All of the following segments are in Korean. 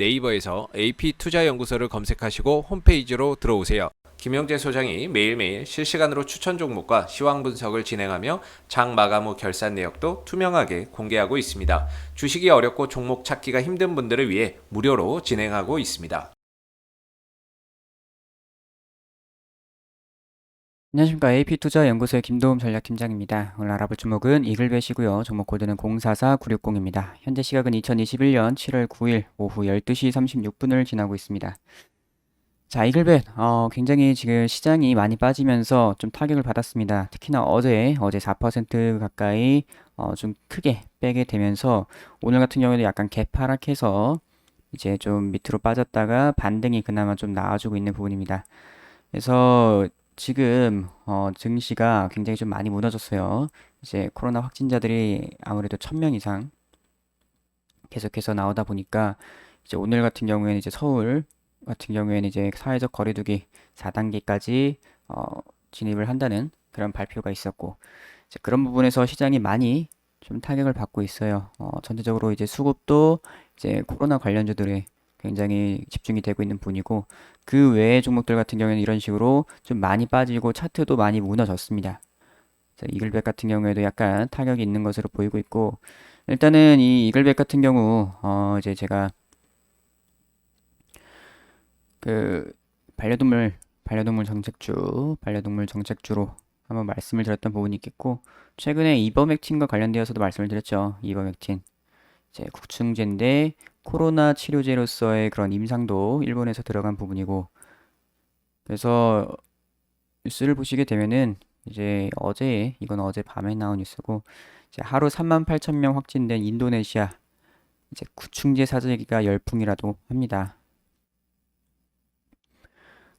네이버에서 AP투자연구소를 검색하시고 홈페이지로 들어오세요. 김영재 소장이 매일매일 실시간으로 추천 종목과 시황 분석을 진행하며 장 마감 후 결산 내역도 투명하게 공개하고 있습니다. 주식이 어렵고 종목 찾기가 힘든 분들을 위해 무료로 진행하고 있습니다. 안녕하십니까. AP투자연구소의 김도움 전략팀장입니다. 오늘 알아볼 종목은 이글벳이고요. 종목 코드는 044960입니다. 현재 시각은 2021년 7월 9일 오후 12시 36분을 지나고 있습니다. 자, 이글벳 굉장히 지금 시장이 많이 빠지면서 좀 타격을 받았습니다. 특히나 어제 4% 가까이 좀 크게 빼게 되면서 오늘 같은 경우에도 약간 개파락해서 이제 좀 밑으로 빠졌다가 반등이 그나마 좀 나와주고 있는 부분입니다. 그래서 지금 증시가 굉장히 좀 많이 무너졌어요. 이제 코로나 확진자들이 아무래도 1000명 이상 계속해서 나오다 보니까 이제 오늘 같은 경우에는 이제 서울 같은 경우에는 이제 사회적 거리두기 4단계까지 진입을 한다는 그런 발표가 있었고 이제 그런 부분에서 시장이 많이 좀 타격을 받고 있어요. 전체적으로 이제 수급도 이제 코로나 관련주들에 굉장히 집중이 되고 있는 분이고 그 외의 종목들 같은 경우에는 이런 식으로 좀 많이 빠지고 차트도 많이 무너졌습니다. 자, 이글백 같은 경우에도 약간 타격이 있는 것으로 보이고 있고 일단은 이 이글백 같은 경우 이제 제가 그 반려동물 정책주로 한번 말씀을 드렸던 부분이 있겠고 최근에 이버맥틴과 관련되어서도 말씀을 드렸죠. 이버맥틴 이제 구충제인데 코로나 치료제로서의 그런 임상도 일본에서 들어간 부분이고 그래서 뉴스를 보시게 되면은 이제 이건 어제 밤에 나온 뉴스고 이제 하루 38,000명 확진된 인도네시아 이제 구충제 사재기가 열풍이라도 합니다.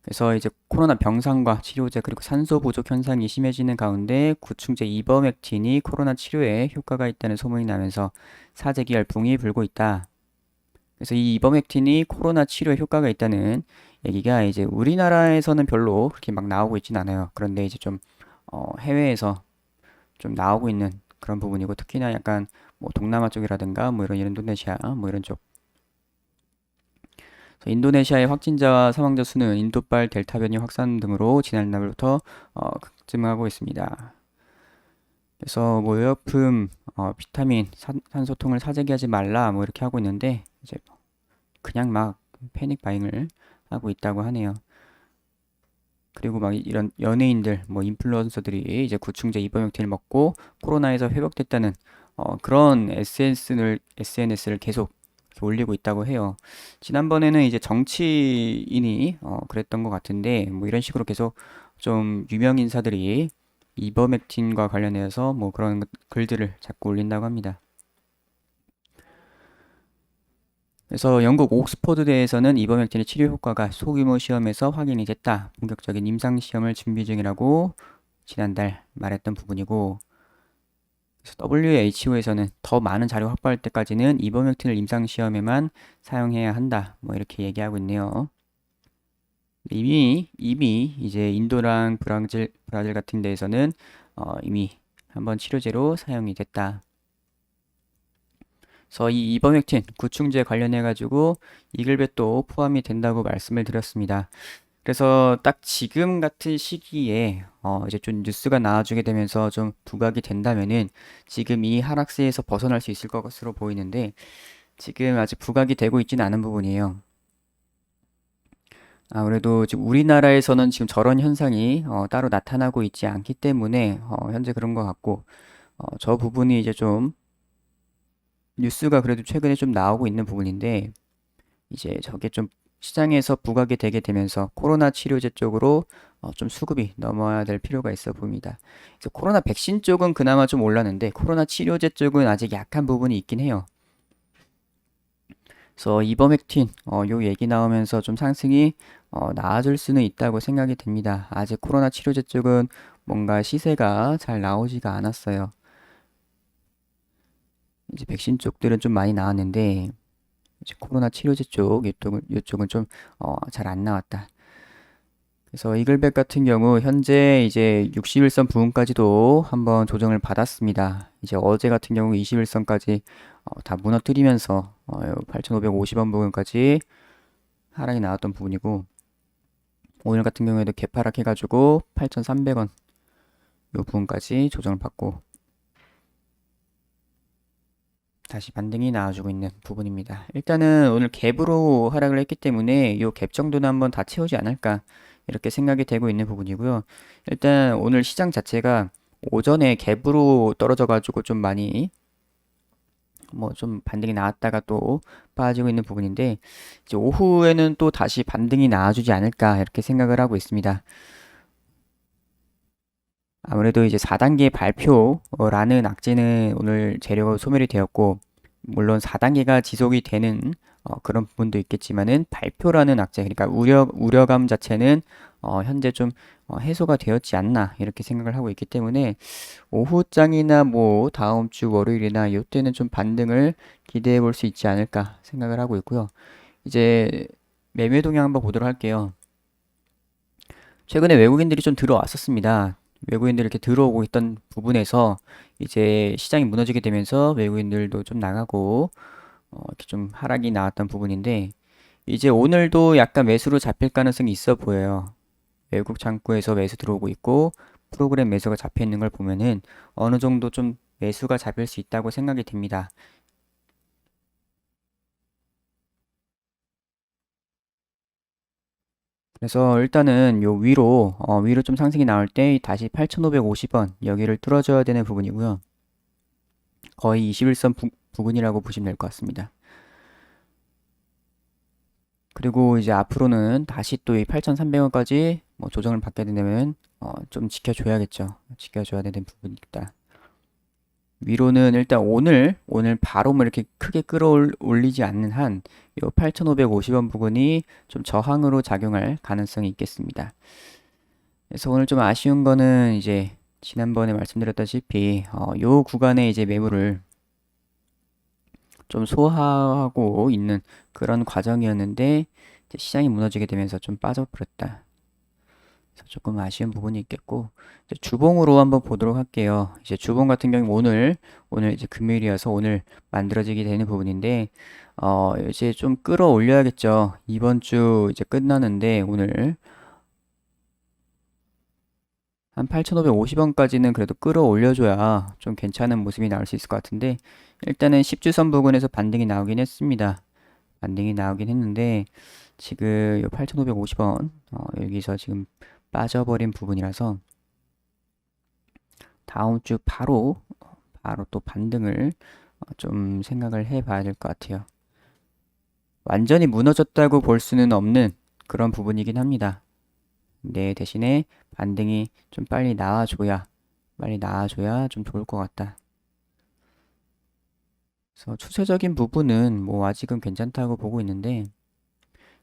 그래서 이제 코로나 병상과 치료제 그리고 산소 부족 현상이 심해지는 가운데 구충제 이버맥틴이 코로나 치료에 효과가 있다는 소문이 나면서 사재기 열풍이 불고 있다. 그래서 이 이버맥틴이 코로나 치료에 효과가 있다는 얘기가 이제 우리나라에서는 별로 그렇게 막 나오고 있진 않아요. 그런데 이제 좀 해외에서 좀 나오고 있는 그런 부분이고 특히나 약간 뭐 동남아 쪽이라든가 뭐 이런 인도네시아 뭐 이런 쪽 인도네시아의 확진자와 사망자 수는 인도발 델타 변이 확산 등으로 지난날부터 급증하고 있습니다. 그래서 뭐 의약품, 비타민, 산소통을 사재기하지 말라 뭐 이렇게 하고 있는데 이제 그냥 막 패닉 바잉을 하고 있다고 하네요. 그리고 막 이런 연예인들, 뭐 인플루언서들이 이제 구충제 이버맥틴을 먹고 코로나에서 회복됐다는 그런 SNS를 계속 이렇게 올리고 있다고 해요. 지난번에는 이제 정치인이 그랬던 것 같은데 뭐 이런 식으로 계속 좀 유명 인사들이 이버맥틴과 관련해서 뭐 그런 글들을 자꾸 올린다고 합니다. 그래서 영국 옥스퍼드대에서는 이버맥틴의 치료 효과가 소규모 시험에서 확인이 됐다. 본격적인 임상 시험을 준비 중이라고 지난달 말했던 부분이고, 그래서 WHO에서는 더 많은 자료 확보할 때까지는 이버맥틴을 임상 시험에만 사용해야 한다. 뭐 이렇게 얘기하고 있네요. 이미 이제 인도랑 브라질 같은 데에서는 이미 한번 치료제로 사용이 됐다. 그래서 이 이버맥틴 구충제 관련해 가지고 이글벳도 포함이 된다고 말씀을 드렸습니다. 그래서 딱 지금 같은 시기에 이제 좀 뉴스가 나와주게 되면서 좀 부각이 된다면은 지금 이 하락세에서 벗어날 수 있을 것으로 보이는데 지금 아직 부각이 되고 있지는 않은 부분이에요. 아무래도 지금 우리나라에서는 지금 저런 현상이 따로 나타나고 있지 않기 때문에 현재 그런 것 같고 저 부분이 이제 좀 뉴스가 그래도 최근에 좀 나오고 있는 부분인데 이제 저게 좀 시장에서 부각이 되게 되면서 코로나 치료제 쪽으로 좀 수급이 넘어야 될 필요가 있어 보입니다. 그래서 코로나 백신 쪽은 그나마 좀 올랐는데 코로나 치료제 쪽은 아직 약한 부분이 있긴 해요. 그래서 이버맥틴 요 얘기 나오면서 좀 상승이 나아질 수는 있다고 생각이 됩니다. 아직 코로나 치료제 쪽은 뭔가 시세가 잘 나오지가 않았어요. 이제 백신 쪽들은 좀 많이 나왔는데 이제 코로나 치료제 쪽 이쪽은 좀 잘 안 나왔다. 그래서 이글벳 같은 경우 현재 이제 61선 부근까지도 한번 조정을 받았습니다. 이제 어제 같은 경우 21선까지 다 무너뜨리면서 8,550원 부근까지 하락이 나왔던 부분이고, 오늘 같은 경우에도 개파락 해가지고 8,300원 요 부분까지 조정을 받고 다시 반등이 나와주고 있는 부분입니다. 일단은 오늘 갭으로 하락을 했기 때문에 요 갭 정도는 한번 다 채우지 않을까 이렇게 생각이 되고 있는 부분이고요. 일단 오늘 시장 자체가 오전에 갭으로 떨어져 가지고 좀 많이 뭐 좀 반등이 나왔다가 또 빠지고 있는 부분인데, 이제 오후에는 또 다시 반등이 나와주지 않을까 이렇게 생각을 하고 있습니다. 아무래도 이제 4단계 발표라는 악재는 오늘 재료가 소멸이 되었고, 물론 4단계가 지속이 되는 그런 부분도 있겠지만은 발표라는 악재, 그러니까 우려감 자체는 현재 좀 해소가 되었지 않나 이렇게 생각을 하고 있기 때문에 오후장이나 뭐 다음 주 월요일이나 이때는 좀 반등을 기대해 볼 수 있지 않을까 생각을 하고 있고요. 이제 매매 동향 한번 보도록 할게요. 최근에 외국인들이 좀 들어왔었습니다. 외국인들이 이렇게 들어오고 있던 부분에서 이제 시장이 무너지게 되면서 외국인들도 좀 나가고 이렇게 좀 하락이 나왔던 부분인데, 이제 오늘도 약간 매수로 잡힐 가능성이 있어 보여요. 외국 창구에서 매수 들어오고 있고 프로그램 매수가 잡혀 있는 걸 보면은 어느 정도 좀 매수가 잡힐 수 있다고 생각이 됩니다. 그래서 일단은 요 위로 좀 상승이 나올 때 다시 8,550원 여기를 뚫어줘야 되는 부분이고요. 거의 21선 부근이라고 보시면 될 것 같습니다. 그리고 이제 앞으로는 다시 또 이 8,300원까지 뭐 조정을 받게 되면 좀 지켜줘야겠죠. 지켜줘야 되는 부분이 있다. 위로는 일단 오늘 바로 뭐 이렇게 크게 끌어올리지 않는 한 요 8,550원 부근이 좀 저항으로 작용할 가능성이 있겠습니다. 그래서 오늘 좀 아쉬운 거는 이제 지난번에 말씀드렸다시피 요 구간에 이제 매물을 좀 소화하고 있는 그런 과정이었는데 이제 시장이 무너지게 되면서 좀 빠져버렸다. 그래서 조금 아쉬운 부분이 있겠고, 이제 주봉으로 한번 보도록 할게요. 이제 주봉 같은 경우 오늘 이제 금요일이어서 오늘 만들어지게 되는 부분인데 이제 좀 끌어올려야겠죠. 이번 주 이제 끝나는데 오늘 한 8,550원까지는 그래도 끌어올려줘야 좀 괜찮은 모습이 나올 수 있을 것 같은데, 일단은 10주선 부근에서 반등이 나오긴 했습니다. 반등이 나오긴 했는데 지금 8,550원 여기서 지금 빠져버린 부분이라서 다음 주 바로 또 반등을 좀 생각을 해봐야 될 것 같아요. 완전히 무너졌다고 볼 수는 없는 그런 부분이긴 합니다. 네, 대신에 반등이 좀 빨리 나와줘야 좀 좋을 것 같다. 그래서 추세적인 부분은 뭐 아직은 괜찮다고 보고 있는데,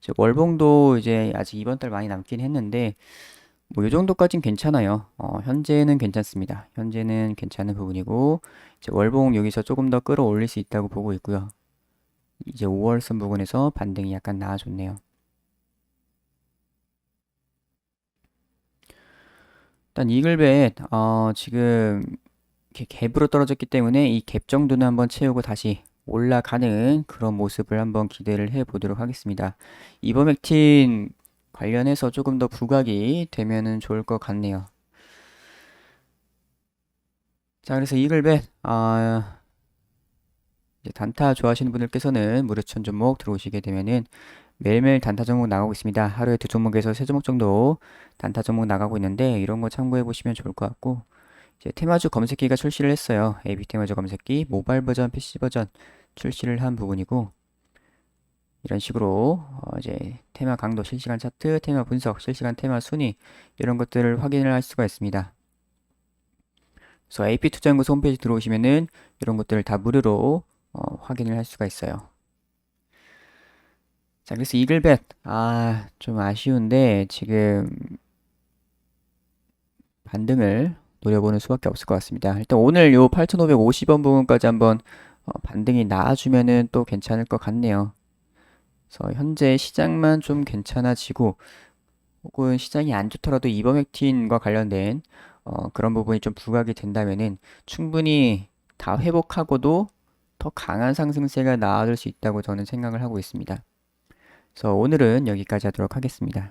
이제 월봉도 이제 아직 이번 달 많이 남긴 했는데 뭐 이 정도까진 괜찮아요. 현재는 괜찮습니다. 현재는 괜찮은 부분이고, 이제 월봉 여기서 조금 더 끌어올릴 수 있다고 보고 있고요. 이제 5월선 부분에서 반등이 약간 나와줬네요. 일단 이글벳 지금 이렇게 갭으로 떨어졌기 때문에 이 갭 정도는 한번 채우고 다시 올라가는 그런 모습을 한번 기대를 해 보도록 하겠습니다. 이버맥틴 관련해서 조금 더 부각이 되면은 좋을 것 같네요. 자, 그래서 이글벳 이제 단타 좋아하시는 분들께서는 무료천 종목 들어오시게 되면은 매일매일 단타 종목 나가고 있습니다. 하루에 두 종목에서 세 종목 정도 단타 종목 나가고 있는데 이런 거 참고해 보시면 좋을 것 같고, 이제 테마주 검색기가 출시를 했어요. AB 테마주 검색기 모바일 버전, PC 버전 출시를 한 부분이고, 이런 식으로 이제 테마 강도, 실시간 차트, 테마 분석, 실시간 테마 순위 이런 것들을 확인을 할 수가 있습니다. 그래서 AP투자연구소 홈페이지 들어오시면은 이런 것들을 다 무료로 확인을 할 수가 있어요. 자, 그래서 이글벳 좀 아쉬운데 지금 반등을 노려보는 수밖에 없을 것 같습니다. 일단 오늘 요 8,550원 부분까지 한번 반등이 나와주면은 또 괜찮을 것 같네요. 그래서 현재 시장만 좀 괜찮아지고 혹은 시장이 안 좋더라도 이버맥틴과 관련된 그런 부분이 좀 부각이 된다면은 충분히 다 회복하고도 더 강한 상승세가 나와줄 수 있다고 저는 생각을 하고 있습니다. 그래서 오늘은 여기까지 하도록 하겠습니다.